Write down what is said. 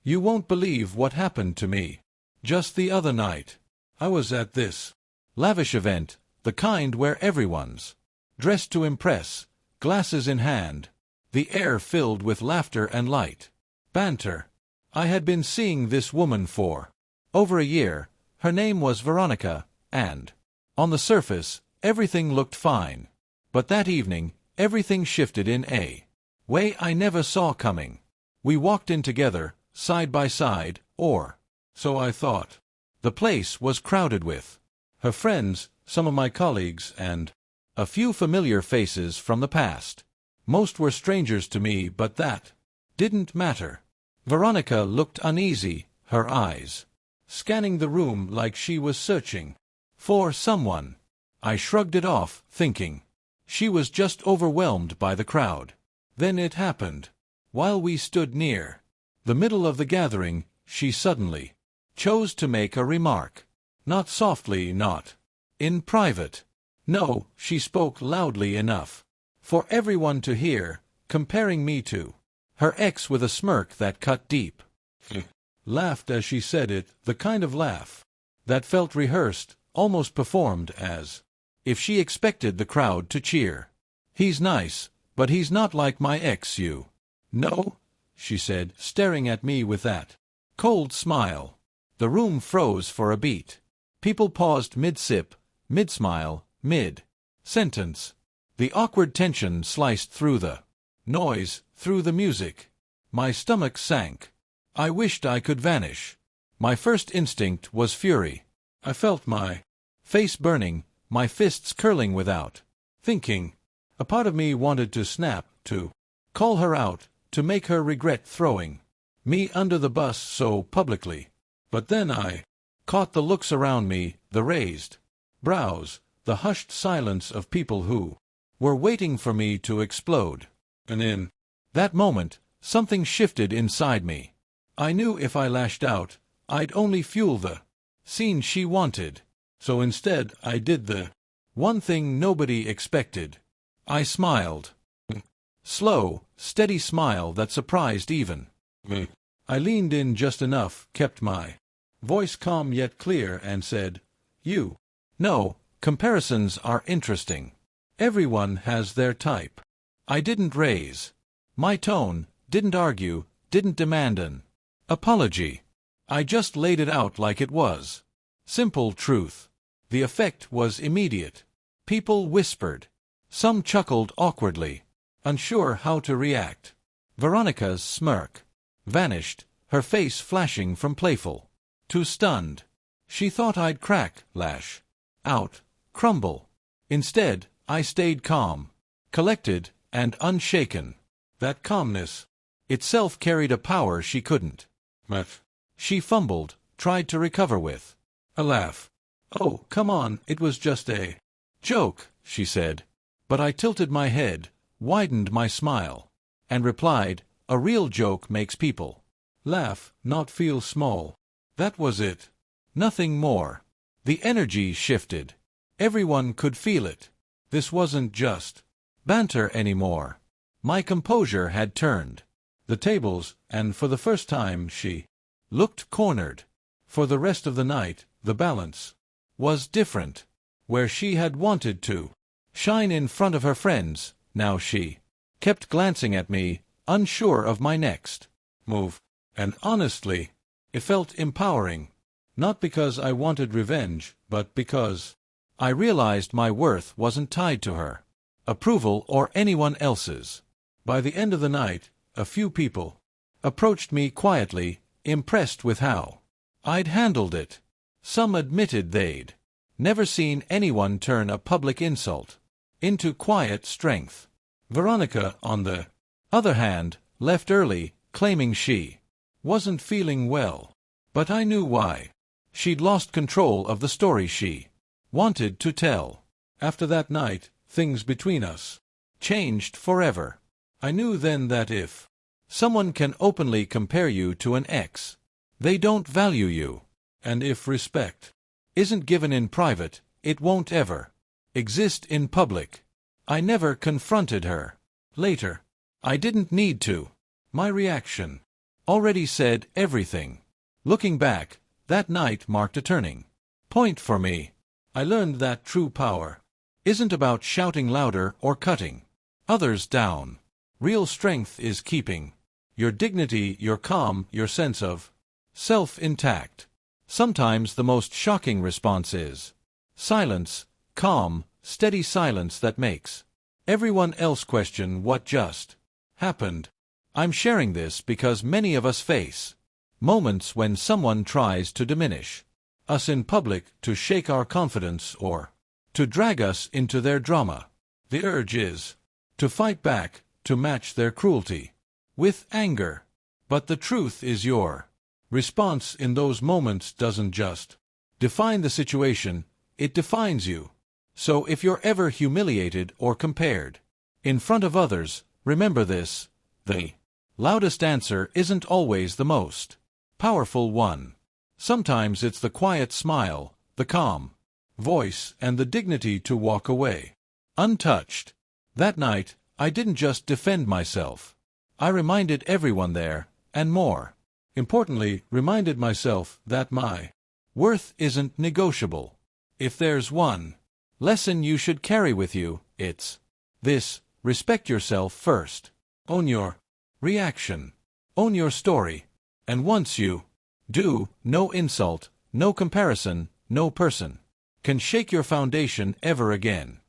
You won't believe what happened to me. Just the other night, I was at this lavish event, the kind where everyone's dressed to impress, glasses in hand, the air filled with laughter and light banter. I had been seeing this woman for over a year. Her name was Veronica, and on the surface, everything looked fine. But that evening, everything shifted in a way I never saw coming. We walked in together, side by side, or so I thought. The place was crowded with her friends, some of my colleagues, and a few familiar faces from the past. Most were strangers to me, but that didn't matter. Veronica looked uneasy, her eyes scanning the room like she was searching for someone. I shrugged it off, thinking she was just overwhelmed by the crowd. Then it happened. While we stood near the middle of the gathering, she suddenly chose to make a remark. Not softly, not in private. No, she spoke loudly enough for everyone to hear, comparing me to her ex with a smirk that cut deep. Laughed as she said it, the kind of laugh that felt rehearsed, almost performed, as if she expected the crowd to cheer. He's nice, but he's not like my ex, you know, she said, staring at me with that cold smile. The room froze for a beat. People paused mid-sip, mid-smile, mid-sentence. The awkward tension sliced through the noise, through the music. My stomach sank. I wished I could vanish. My first instinct was fury. I felt my face burning, my fists curling without thinking. A part of me wanted to snap, to call her out, to make her regret throwing me under the bus so publicly. But then I caught the looks around me, the raised brows, the hushed silence of people who were waiting for me to explode. And in that moment, something shifted inside me. I knew if I lashed out, I'd only fuel the scene she wanted. So instead, I did the one thing nobody expected. I smiled. Slow, steady smile that surprised even me. I leaned in just enough, kept my voice calm yet clear, and said, "You know, comparisons are interesting. Everyone has their type." I didn't raise my tone, didn't argue, didn't demand an apology. I just laid it out like it was. Simple truth. The effect was immediate. People whispered. Some chuckled awkwardly, unsure how to react. Veronica's smirk vanished, her face flashing from playful to stunned. She thought I'd crack, lash out, crumble. Instead, I stayed calm, collected, and unshaken. That calmness itself carried a power she couldn't match. She fumbled, tried to recover with a laugh. "Oh, come on, it was just a joke," she said. But I tilted my head, widened my smile, and replied, "A real joke makes people laugh, not feel small." That was it. Nothing more. The energy shifted. Everyone could feel it. This wasn't just banter anymore. My composure had turned the tables, and for the first time she looked cornered. For the rest of the night, the balance was different. Where she had wanted to shine in front of her friends, now she kept glancing at me, unsure of my next move. And honestly, it felt empowering. Not because I wanted revenge, but because I realized my worth wasn't tied to her approval or anyone else's. By the end of the night, a few people approached me quietly, impressed with how I'd handled it. Some admitted they'd never seen anyone turn a public insult into quiet strength. Veronica, on the other hand, left early, claiming she wasn't feeling well. But I knew why. She'd lost control of the story she wanted to tell. After that night, things between us changed forever. I knew then that if someone can openly compare you to an ex, they don't value you. And if respect isn't given in private, it won't ever exist in public. I never confronted her. Later, I didn't need to. My reaction already said everything. Looking back, that night marked a turning point for me. I learned that true power isn't about shouting louder or cutting others down. Real strength is keeping your dignity, your calm, your sense of self intact. Sometimes the most shocking response is silence, calm, steady silence that makes everyone else question what just happened. I'm sharing this because many of us face moments when someone tries to diminish us in public, to shake our confidence, or to drag us into their drama. The urge is to fight back, to match their cruelty with anger. But the truth is, your response in those moments doesn't just define the situation, it defines you. So if you're ever humiliated or compared in front of others, remember this: the loudest answer isn't always the most powerful one. Sometimes it's the quiet smile, the calm voice, and the dignity to walk away untouched. That night, I didn't just defend myself. I reminded everyone there, and more importantly, reminded myself that my worth isn't negotiable. If there's one lesson you should carry with you, it's this: respect yourself first. Own your reaction. Own your story. And once you do, no insult, no comparison, no person can shake your foundation ever again.